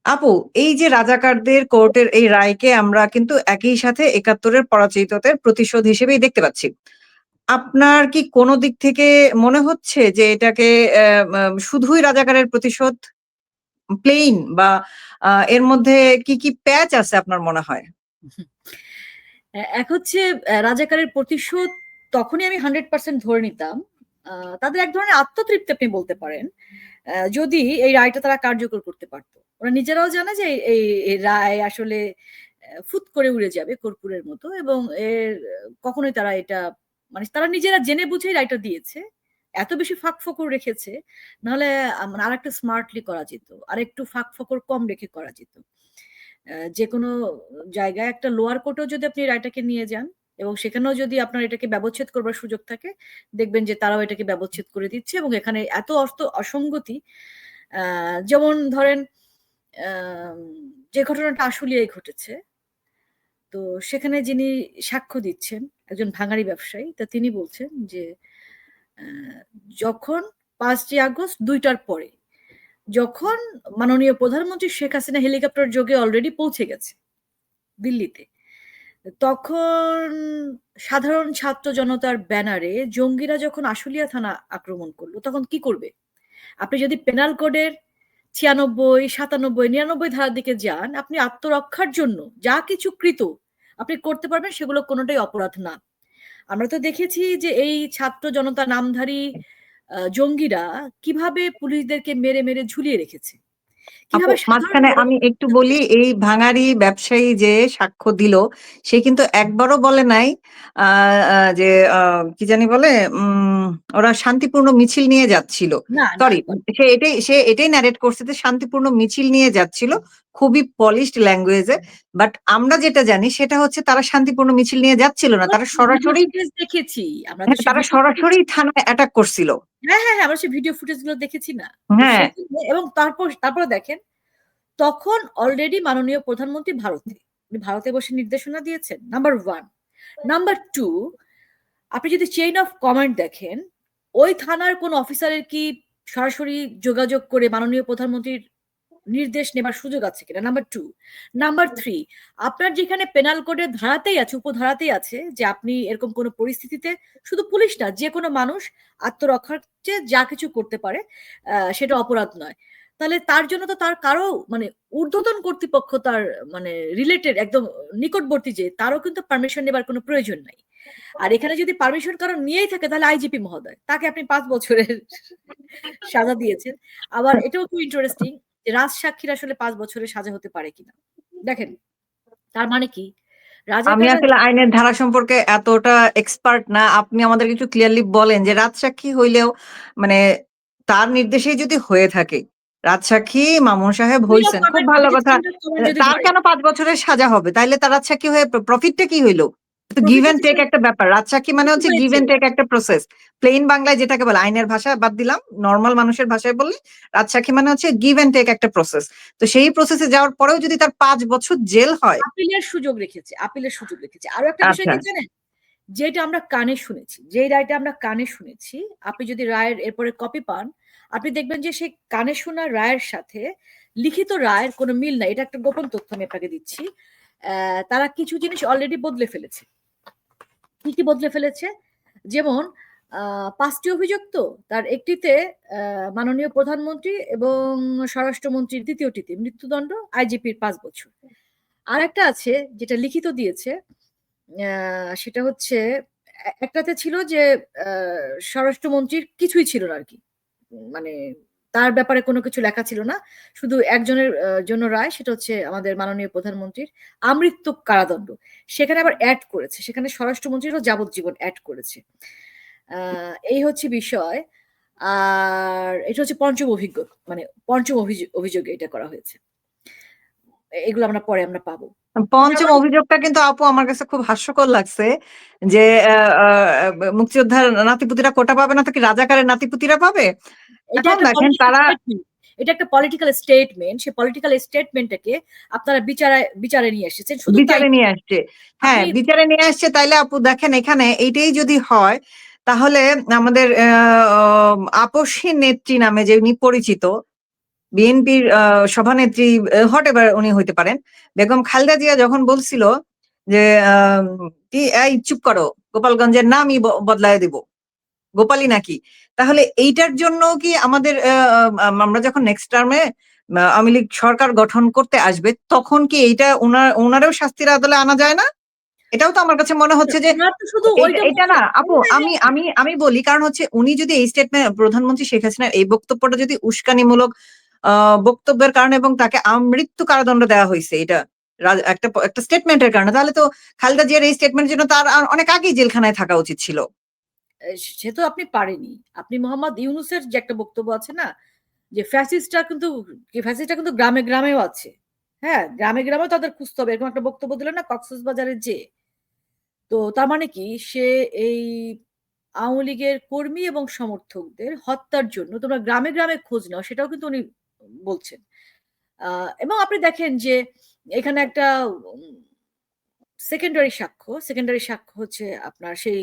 আপু, এই যে রাজাকারদের কোর্টের এই রায়কে আমরা কিন্তু একই সাথে ৭১-এর পরাজিতদের প্রতিশোধ হিসেবেই দেখতে পাচ্ছি। আপনার কি কোন দিক থেকে মনে হচ্ছে যে এটাকে শুধুই রাজাকারের প্রতিশোধ প্লেইন বা এর মধ্যে কি প্যাচ আছে আপনার মনে হয়? এক হচ্ছে রাজাকারের প্রতিশোধ তখনই আমি 100% ধরে নিতাম। তাদের এক ধরনের আত্মতৃপ্তি আপনি বলতে পারেন। যদি এই রায়টা তারা কার্যকর করতে পারত। ওরা নিজেরাও জানে যে এই রায় আসলে ফুৎ করে উড়ে যাবে কর্পূরের মতো এবং কখনোই তারা এটা মানে তারা নিজেরা জেনে বুঝেই রায়টা দিয়েছে। এত বেশি ফাঁক-ফোকর রেখেছে। নাহলে মানে আরেকটু স্মার্টলি করা যেত। আরেকটু ফাঁক-ফোকর কম রেখে করা যেত। যেকোনো জায়গায় একটা লোয়ার কোর্টেও যদি আপনি রায়টাকে নিয়ে যান এবং সেখানেও যদি আপনার এটাকে ব্যবচ্ছেদ করবার সুযোগ থাকে, দেখবেন যে তারাও এটাকে ব্যবচ্ছেদ করে দিচ্ছে এবং এখানে এত অসঙ্গতি যেমন ধরেন আম যে ঘটনাটা আসলেই ঘটেছে। তো সেখানে যিনি সাক্ষ্য দিচ্ছেন, একজন ভাঙাড়ি ব্যবসায়ী। তা তিনি বলছেন যে আ যখন ৫ই আগস্ট ২ টার পরে যখন মাননীয় প্রধানমন্ত্রী শেখ হাসিনা হেলিকপ্টার যোগে অলরেডি পৌঁছে গেছে দিল্লিতে। তখন সাধারণ ছাত্র জনতার ব্যানারে জঙ্গিরা যখন আশুলিয়া থানা আক্রমণ করল, তখন কি করবে? আপনি যদি পেনাল কোডের ৯৬, ৯৭, ৯৯ ধারার দিকে যান, আপনি আত্মরক্ষার জন্য যা কিছু কৃত আপনি করতে পারবেন সেগুলো কোনটাই অপরাধ না। আমরা তো দেখেছি যে এই ছাত্র জনতা নামধারী জঙ্গিরা কিভাবে পুলিশদেরকে মেরে ঝুলিয়ে রেখেছে। আপু, কিভাবে সাধারণ মাঝখানে আমি একটু বলি, এই ভাঙারি ব্যবসায়ী যে সাক্ষ্য দিল, সে কিন্তু একবারও বলে নাই আ আ যে কি জানি বলে? ওরা শান্তিপূর্ণ মিছিল নিয়ে যাচ্ছিল। না সরি, সে এটাই ন্যারেট করছে যে শান্তিপূর্ণ মিছিল নিয়ে যাচ্ছিল। খুবই পলিশড ল্যাঙ্গুয়েজ এ। বাট আমরা যেটা জানি সেটা হচ্ছে তারা শান্তিপূর্ণ মিছিল নিয়ে যাচ্ছিল না। তারা ভিডিও সরাসরি ফুটেজ দেখেছি। আমরা তো হ্যাঁ, সেই তারা ভিডিও ফুটেজ সরাসরি থানায় অ্যাটাক করছিল। হ্যাঁ, আমরা সেই ভিডিও ফুটেজ গুলো দেখেছি না। তো হ্যাঁ। সেখানে এবং তারপরে দেখেন তখন অলরেডি মাননীয় প্রধানমন্ত্রী ভারতে। উনি ভারতে বসে নির্দেশনা দিয়েছেন। নাম্বার 1 নাম্বার 2 আপনি যদি চেইন অফ কমান্ড দেখেন, ওই থানার কোন অফিসারের কি সরাসরি যোগাযোগ করে মাননীয় প্রধানমন্ত্রীর নির্দেশ নেবার সুযোগ আছে কিনা? নাম্বার 2 নাম্বার 3 আপনার যেখানে পেনাল কোডের ধারাতেই আছে, উপধারাতেই আছে যে আপনি এরকম কোন পরিস্থিতিতে শুধু পুলিশ না, যেকোনো মানুষ আত্মরক্ষার চেয়ে যা কিছু করতে পারে সেটা অপরাধ নয়। তাহলে তার জন্য তো তার কারো মানে ঊর্ধ্বতন কর্তৃপক্ষ তার মানে রিলেটেড একদম নিকটবর্তী যে তারও কিন্তু পারমিশন নেবার কোনো প্রয়োজন নাই। আর এখানে যদি পারমিশন কারো নিয়েই থাকে তাহলে আইজিপি মহোদয়। তাকে আপনি ৫ বছরের সাজা দিয়েছেন। আবার এটাও খুব ইন্টারেস্টিং যে রাজসাক্ষীর আসলে ৫ বছরের সাজা হতে পারে কিনা। দেখেন, তার মানে কি? আমি রাজাকাররা আসলে আইনের ধারা সম্পর্কে এতটা এক্সপার্ট না। আপনি আমাদেরকে একটু ক্লিয়ারলি বলেন যে রাজসাক্ষী হইলেও মানে তার নির্দেশেই যদি হয়ে থাকে, রাজসাক্ষী মামুন সাহেব চেইন অফ হইছেন, খুব কমান্ড ভালো যদি কথা। চেইন অফ কমান্ড যদি তার ধরেন, কেন ৫ বছরের সাজা হবে? তাইলে তার রাজসাক্ষী হয়ে প্রফিটটা কি হইল? তো গিভ প্রফিটটা অ্যান্ড টেক যেটা একটা ব্যাপার। রাজসাক্ষী মানে কি হচ্ছে গিভ হয়েছে? অ্যান্ড টেক একটা প্রসেস। প্লেইন বাংলায় যেটাকে বলে, আইনের ভাষায় বাদ দিলাম। নরমাল মানুষের ভাষায় বললে রাজসাক্ষী মানে হচ্ছে গিভ অ্যান্ড টেক একটা প্রসেস। তো সেই প্রসেসে যাওয়ার পরেও যদি তার ৫ বছর জেল হয়। আপিলের সুযোগ রেখেছে, আপিলের সুযোগ রেখেছে। আরো একটা বিষয় আচ্ছা। কি জানেন? যেটা আমরা কানে শুনেছি, যেই রায়টা আমরা কানে শুনেছি, আপনি যদি রায়ের এরপরে কপি পান, আপনি দেখবেন যে সেই কানে শোনা রায়ের সাথে লিখিত রায়ের কোনো মিল নাই। এটা একটা গোপন তথ্য আমি আপনাকে দিচ্ছি। তারা কিছু জিনিস অলরেডি বদলে ফেলেছে। কি বদলে ফেলেছে? যেমন ৫ টি অভিযোগ তো, তার একটিতে মাননীয় প্রধানমন্ত্রী এবং স্বরাষ্ট্রমন্ত্রীর ২য় টিতে মৃত্যুদণ্ড, আইজিপির ৫ বছর। আরেকটা আছে যেটা লিখিত দিয়েছে, আ সেটা হচ্ছে একটাতে ছিল যে আ স্বরাষ্ট্রমন্ত্রীর কিছুই ছিল না আরকি। মানে তার ব্যাপারে কোনো কিছু লেখা ছিল না। শুধু একজনের জন্য রায়, সেটা হচ্ছে আমাদের মাননীয় প্রধানমন্ত্রীর আমৃত্যু কারাদণ্ড। সেখানে আবার এড করেছে। সেখানে স্বরাষ্ট্রমন্ত্রীরও যাবজ্জীবন এড করেছে। আ এই হচ্ছে বিষয়। আর এটা হচ্ছে পঞ্চম মানে পঞ্চম অভিযোগে এটা করা হয়েছে। এগুলো আমরা পরে পাবো। তার ৫ম মানে অভিযোগটা কিন্তু আপু আমার কাছে খুব হাস্যকর লাগছে যে আ আ মুক্তিযোদ্ধার নাতিপুতিরা কোটা পাবে না তো কি রাজাকারের নাতিপুতিরা পাবে? এটা এখন একটা দেখেন পলিটিক্যাল তারা স্টেটমেন্ট। এটা একটা পলিটিক্যাল স্টেটমেন্ট। সেই পলিটিক্যাল স্টেটমেন্টটাকে আপনারা বিচারে নিয়ে এসেছেন। শুধু তাই বিচারে নিয়ে আসছে। হ্যাঁ, আপনি বিচারে নিয়ে আসছে, তাইলে আপু দেখেন এখানে এইটাই যদি হয় তাহলে আমাদের আপসী নেত্রী নামে যিনি পরিচিত বিএনপির সভানেত্রী হোয়াট এভার উনি হইতে পারেন, বেগম খালেদা জিয়া যখন বলছিল যে কি এই চুপ করো, গোপালগঞ্জের নামই বদলায় দিব, গোপালই নাকি, তাহলে এইটার জন্য কি আমাদের আমরা যখন নেক্সট টার্মে আওয়ামী লীগ সরকার গঠন করতে আসবে তখন কি এইটা ওনারেও শাস্তির আদলে আনা যায় না? এটাও তো আমার কাছে মনে হচ্ছে যে ওনার তো শুধু ওইটা এটা না আপু, আমি আমি আমি বলি, কারণ হচ্ছে উনি যদি এই স্টেটমেন্ট, প্রধানমন্ত্রী শেখ হাসিনার এই বক্তব্যটা যদি উস্কানিমূলক বক্তব্যের কারণে এবং তাকে আমৃত্যু কারাদণ্ড দেওয়া হয়েছে এটা একটা একটা স্টেটমেন্টের কারণে, তাহলে তো খালেদা জিয়ার এই স্টেটমেন্টের জন্য তার অনেক আগেই জেলখানায় থাকা উচিত ছিল। সে তো আপনি পারেনি। আপনি মোহাম্মদ ইউনূসের যে একটা বক্তব্য আছে না, যে ফ্যাসিস্টটা কিন্তু গ্রামে গ্রামেও আছে। হ্যাঁ, গ্রামে গ্রামেও তাদের খুঁজতে হবে, এরকম একটা বক্তব্য দিল না কক্সবাজারের যেয়ে। তো তার মানে কি, সে এই আওয়ামী লীগের কর্মী এবং সমর্থকদের হত্যার জন্য তোমরা গ্রামে গ্রামে খোঁজ নাও, সেটাও কিন্তু উনি বলছেন। এবং আপনি দেখেন যে এখানে একটা সেকেন্ডারি সাক্ষ্য হচ্ছে আপনার সেই,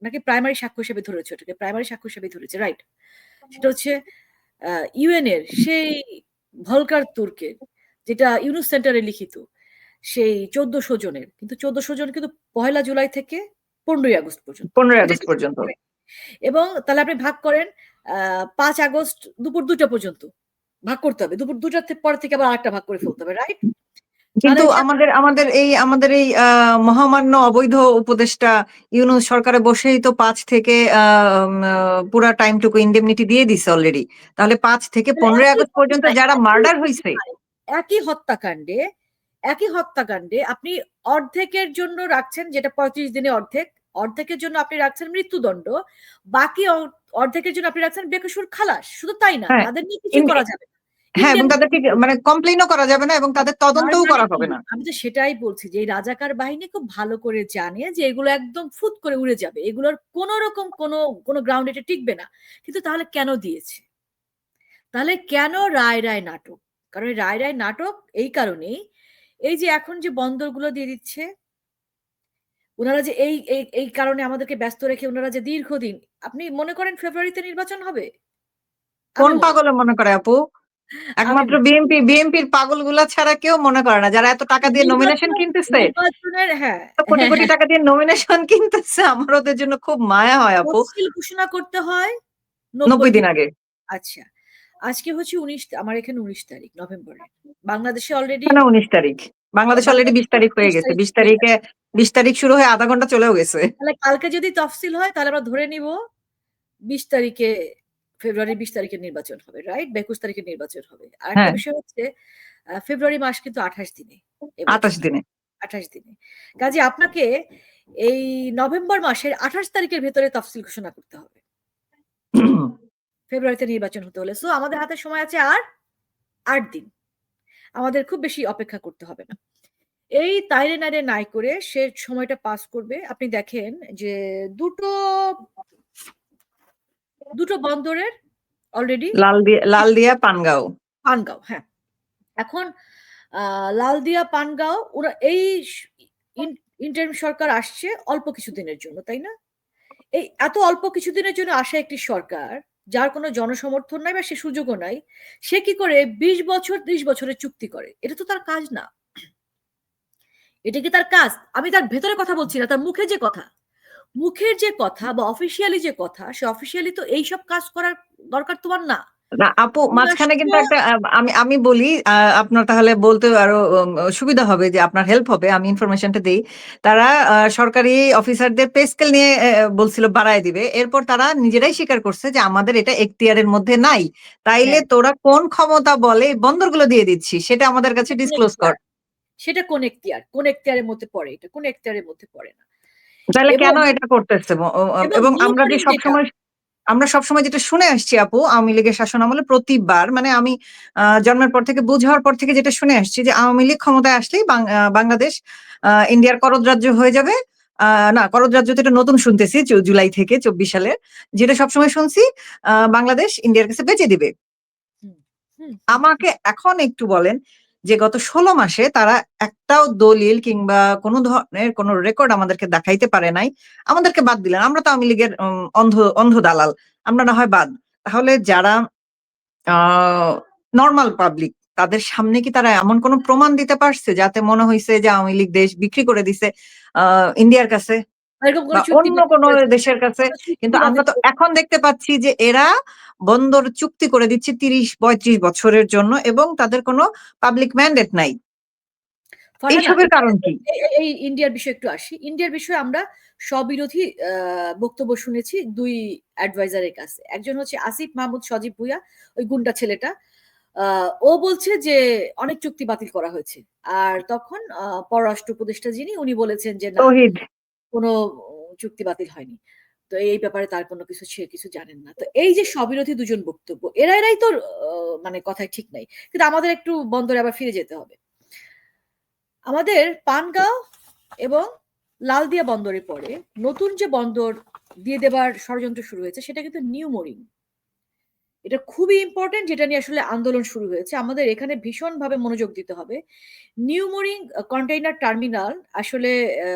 নাকি প্রাইমারি সাক্ষ্য হিসেবে ধরেছে, ওটাকে প্রাইমারি সাক্ষ্য হিসেবে ধরেছে, রাইট? সেটা হচ্ছে ইউএন এর সেই ভলকার তুর্কের, যেটা ইউনুস সেন্টারে লিখিত, সেই ১৪০০ জনের, কিন্তু ১৪০০ জন কিন্তু ১লা জুলাই থেকে ১৫ই আগস্ট পর্যন্ত। 15 এটা আগস্ট কিন্তু পর্যন্ত। এবং তাহলে আপনি ভাগ করেন ৫ আগস্ট দুপুর ২টা পর্যন্ত। ভাগ করতে হবে। দুপুর ২টার পর থেকে আবার আরেকটা ভাগ করে ফেলতে হবে, রাইট? কিন্তু তাহলে যে আমাদের এই মহামান্য অবৈধ উপদেষ্টা ইউনূস সরকারে বসেই তো ৫ থেকে পুরা টাইমটুকু ইনডেমনিটি দিয়ে দিছে অলরেডি। তাহলে ৫ থেকে তাহলে 15 আগস্ট পর্যন্ত যারা মার্ডার হইছে, একই হত্যাকাণ্ডে একই হত্যাকাণ্ডে আপনি অর্ধেকের জন্য রাখছেন, যেটা ৩৫ দিনে অর্ধেক, অর্ধেকের জন্য আপনি রাখছেন মৃত্যুদণ্ড, বাকি অর্ধেকের জন্য আপনি রাখছেন বেকসুর খালাস। শুধু তাই না, হ্যাঁ তাদের নিয়ে কিছুই করা যাবে না। হ্যাঁ, এবং তাদেরকে মানে কমপ্লেইনও করা যাবে না এবং তাদের তার তদন্তও মানে করা কি? হবে না। আমি তো সেটাই বলছি যে এই রাজাকার বাহিনী খুব ভালো করে জানে যে এগুলো একদম ফুৎ করে উড়ে যাবে। এগুলোর কোন রকম কোন গ্রাউন্ড এটা টিকবে না। কিন্তু তাহলে কেন দিয়েছে? তাহলে কেন রায় নাটক? কারণ এই রায় নাটক এই কারণেই, এই যে এখন যে বন্দরগুলো দিয়ে দিচ্ছে, উনারা যে এই কারণে আমাদেরকে ব্যস্ত রেখে উনারা যে দীর্ঘদিন, আপনি মনে করেন ফেব্রুয়ারিতে নির্বাচন হবে? কোন আমি মনে পাগলে মনে করে আপু? আমি একমাত্র মনে বিএনপির পাগলগুলা ছাড়া কেউ মনে করে না। যারা এত টাকা দিয়ে নমিনেশন কিনতেছে, নির্বাচনের, হ্যাঁ, কোটি, হ্যাঁ, কোটি হ্যাঁ, টাকা দিয়ে নমিনেশন কিনতেছে, আমার ওদের জন্য খুব মায়া হয় আপু। তফসিল ঘোষণা করতে হয় ৯০ ৯০ দিন দিন। আগে। আচ্ছা। আজকে হচ্ছে আমার এখানে ১৯ তারিখ নভেম্বরের। বাংলাদেশে অলরেডি না ১৯ তারিখ। বাংলাদেশে অলরেডি ২০ বাংলাদেশে তারিখ হয়ে ২০ গেছে। তারিখ ২০ হয়ে তারিখে গেছে। ২০ তারিখ শুরু হয়ে আধা ঘন্টা চলেও গেছে। তাহলে কালকে যদি তফসিল হয় তাহলে আমরা ধরে নিব ২০ তারিখে, ফেব্রুয়ারির ২০ তারিখে নির্বাচন হবে, রাইট? বা ২১ তারিখে নির্বাচন হবে। আরেকটা হ্যাঁ, বিষয় হচ্ছে ফেব্রুয়ারি মাস কিন্তু ২৮ দিনে ২৮ এবছর। দিনে। ২৮ দিনে। কাজেই আপনাকে এই নভেম্বর মাসের ২৮ তারিখের ভেতরে তফসিল ঘোষণা করতে হবে। ফেব্রুয়ারিতে নির্বাচন হতে হলে। সো আমাদের হাতে সময় আছে আর ৮ দিন। আমাদের খুব বেশি অপেক্ষা করতে হবে না। এই তাইরে নাইরে নাই করে সে সময়টা পাস করবে। আপনি দেখেন যে দুটো দুটো বন্দরের অলরেডি লালদিয়া পানগাঁও। পানগাঁও, হ্যাঁ। এখন লালদিয়া, পানগাঁও ওরা এই ইন ইন্টারিম সরকার আসছে অল্প কিছুদিনের জন্য, তাই না? এই এত অল্প কিছুদিনের জন্য আসা একটি সরকার, যার কোনো জনসমর্থন নাই বা সে সুযোগও নাই, সে কি করে ২০ বছর ৩০ বছরের চুক্তি করে? এটা তো তার কাজ না। এটা কি তার কাজ? আমি তার ভেতরে কথা বলছি না, তার মুখের যে কথা বা অফিসিয়ালি যে কথা, সে অফিসিয়ালি তো এইসব কাজ করার দরকার তোমার না। না আপু, মাঝখানে পররাষ্ট্র, কিন্তু একটা আমি বলি, আপনার তাহলে বলতে আরো সুবিধা হবে, যে আপনার হেল্প হবে, আমি ইনফরমেশনটা দেই। তারা সরকারি অফিসারদের পে স্কেল নিয়ে বলছিল বাড়ায় দিবে, এরপর তারা নিজেরাই স্বীকার করছে যে আমাদের এটা এখতিয়ারের মধ্যে নাই। তাইলে হ্যাঁ, তোরা কোন ক্ষমতা বলে বন্দরগুলো দিয়ে দিচ্ছি সেটা আমাদের কাছে সেটা কোন ডিসক্লোজ কর। এখতিয়ার? সেটা কোন এখতিয়ার? কোন এখতিয়ারের মধ্যে পড়ে এটা? কোন এখতিয়ারের মধ্যে পড়ে না। তাহলে এবং কেন এটা করতেছে? এবং এবং মনিটরিং যেটা, আমরা সবসময় যেটা শুনে আসছি আপু, আওয়ামী লীগের শাসন আমলে প্রতিবার, মানে আমি জন্মের পর থেকে, বুঝ হওয়ার পর থেকে যেটা শুনে আসছি, যে আওয়ামী লীগ ক্ষমতায় আসলেই বাংলাদেশ ইন্ডিয়ার করদ রাজ্য হয়ে যাবে। না, করদ রাজ্য তো এটা নতুন শুনতেছি, জুলাই থেকে ২৪ সালের, যেটা সবসময় শুনছি, বাংলাদেশ ইন্ডিয়ার কাছে বেচে দিবে। হুম, হুম, হুম, আমাকে এখন একটু বলেন যে গত ১৬ মাসে তারা একটাও দলিল কিংবা কোনো ধরনের কোনো রেকর্ড আমাদেরকে দেখাইতে পারে নাই। আমাদেরকে বাদ দিলেন। আমরা তো আওয়ামী লীগের অন্ধ অন্ধ দালাল। আমরা না হয় বাদ। তাহলে যারা নরমাল পাবলিক তাদের সামনে কি তারা এমন কোন প্রমাণ দিতে পারছে যাতে মনে হইছে যে আওয়ামী লীগ দেশ বিক্রি করে দিছে ইন্ডিয়ার কাছে এরকম বা কোনো চুক্তি অন্য বাতিল কোন করেছে, দেশের কাছে? কোনো চুক্তি কিন্তু আমরা বাতিল তো করেছে। এখন দেখতে পাচ্ছি যে এরা বন্দর চুক্তি করে দিচ্ছে ৩০-৩৫ বছরের জন্য এবং তাদের কোনো পাবলিক ম্যান্ডেট নাই। ফারহানা, এইসবের কারণ কি? এই ইন্ডিয়ার বিষয়ে একটু আসি। ইন্ডিয়ার বিষয়ে আমরা স্ববিরোধী বক্তব্য শুনেছি ২ অ্যাডভাইজারের কাছে। একজন হচ্ছে আসিফ মাহমুদ সজীব ভুইয়া, ওই গুন্ডা ছেলেটা। আ ও বলছে যে অনেক চুক্তি বাতিল করা হয়েছে। আর তখন পররাষ্ট্র উপদেষ্টা যিনি উনি বলেছেন যে না, তৌহিদ। কোনো চুক্তি বাতিল হয়নি। তো এই ব্যাপারে তার কোনো কিছু সে কিছু জানেন না। তো এই যে স্ববিরোধী ২ জন বক্তব্য, এরাই তো মানে কথায় ঠিক নাই। কিন্তু আমাদের একটু বন্দরে আবার ফিরে যেতে হবে। আমাদের পানগাঁও এবং লালদিয়া বন্দরের পরে নতুন যে বন্দর দিয়ে দেবার ষড়যন্ত্র শুরু হয়েছে সেটা কিন্তু নিউ মোরিং। এটা খুবই ইম্পোর্টেন্ট, যেটা নিয়ে আসলে আন্দোলন শুরু হয়েছে। আমাদের এখানে ভীষণভাবে মনোযোগ দিতে হবে। নিউ মোরিং কন্টেইনার টার্মিনাল আসলে আ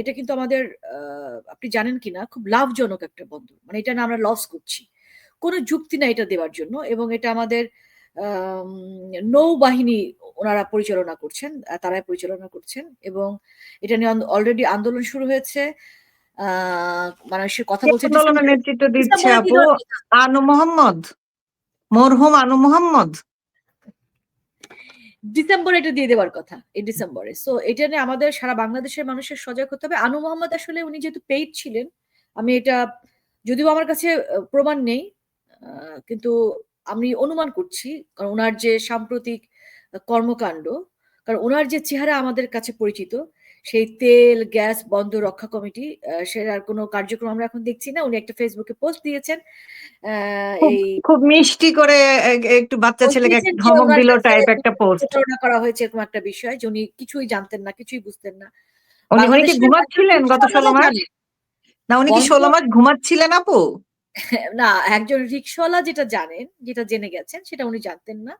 এটা কিন্তু আমাদের আ আপনি জানেন কিনা খুব লাভজনক একটা বন্দর। মানে এটা না আমরা লস করছি। কোন যুক্তি নাই এটা দেওয়ার জন্য এবং এটা আমাদের আম নৌবাহিনী ওনারা পরিচালনা করছেন। তারাই পরিচালনা করছেন এবং এটা নিয়ে অলরেডি আন্দোলন শুরু হয়েছে। আ মানুষের কথা কে বলছে আন্দোলনের নেতৃত্ব দিচ্ছে ডিসেম্বরে দিয়ে আপু? দেওয়ার কথা। আনু মোহাম্মদ? মরহুম আনু মোহাম্মদ? ডিসেম্বরে এটা দিয়ে দেওয়ার কথা। এই ডিসেম্বরে। সো এটা নিয়ে আমাদের সারা বাংলাদেশের মানুষের সজাগ হতে হবে। আনু মোহাম্মদ আসলে উনি যেহেতু পেইড ছিলেন, আমি এটা যদিও আমার কাছে প্রমাণ নেই। আ কিন্তু আমি অনুমান করছি। কারণ উনার যে সাম্প্রতিক কর্মকাণ্ড, কারণ উনার যে চেহারা আমাদের কাছে পরিচিত, সেই তেল, গ্যাস বন্ধ রক্ষা কমিটি সেটার কোনো কার্যক্রম আমরা এখন দেখছি না। উনি একটা ফেসবুকে পোস্ট দিয়েছেন। অ্যা খুব, এই খুব মিষ্টি করে একটু বাচ্চা পোস্ট ছেলেকে দিয়েছেন যে ধমক উনার দিল কাছে টাইপ একটা পোস্ট। প্রতারণা করা হয়েছে এরকম একটা বিষয় যে উনি কিছুই জানতেন না, কিছুই বুঝতেন না। উনি কি বাংলাদেশের একজন ঘুমাচ্ছিলেন গত রিকশাওয়ালা ১৬ মাস? জানে না উনি কি ১৬ বন্দর মাস ঘুমাচ্ছিলেন আপু? না, একজন রিকশাওয়ালা যেটা জানেন, যেটা জেনে গেছেন সেটা উনি জানতেন না।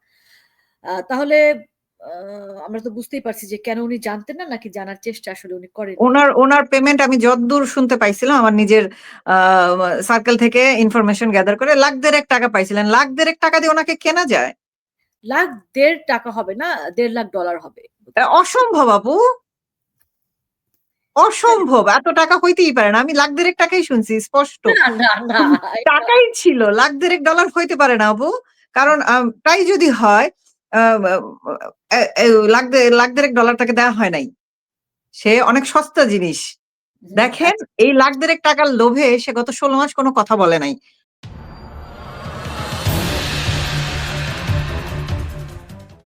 তাহলে আ আমরা তো বুঝতেই পারছি যে কেন উনি জানতেন না নাকি জানার চেষ্টা আসলে উনি করেননি। উনার পেমেন্ট আমি যতদূর শুনতে পাইছিলাম আমার নিজের আ সার্কেল থেকে ইনফরমেশন গ্যাদার করে লাখ দেড়েক টাকা পাইছিলেন। লাখ দেড়েক টাকা দিয়ে উনাকে কেনা যায়? লাখ ১.৫ টাকা হবে না, $১.৫ লাখ হবে বোধহয়। অসম্ভব আপু। হ্যাঁ, অসম্ভব। এত টাকা হইতেই পারে না। আমি লাখ দেড়েক টাকাই শুনছি স্পষ্ট। না, এটা টাকাই ছিল। লাখ দেড়েক ডলার হইতে পারে না আপু। কারণ তাই যদি হয় আ এ এ লাখ দেড়েক ডলার তাকে দেওয়া হয় নাই। সে অনেক সস্তা জিনিস। দেখেন আচ্ছা। এই লাখ দেড়েক টাকার লোভে সে গত ১৬ মাস কোন কথা বলে নাই।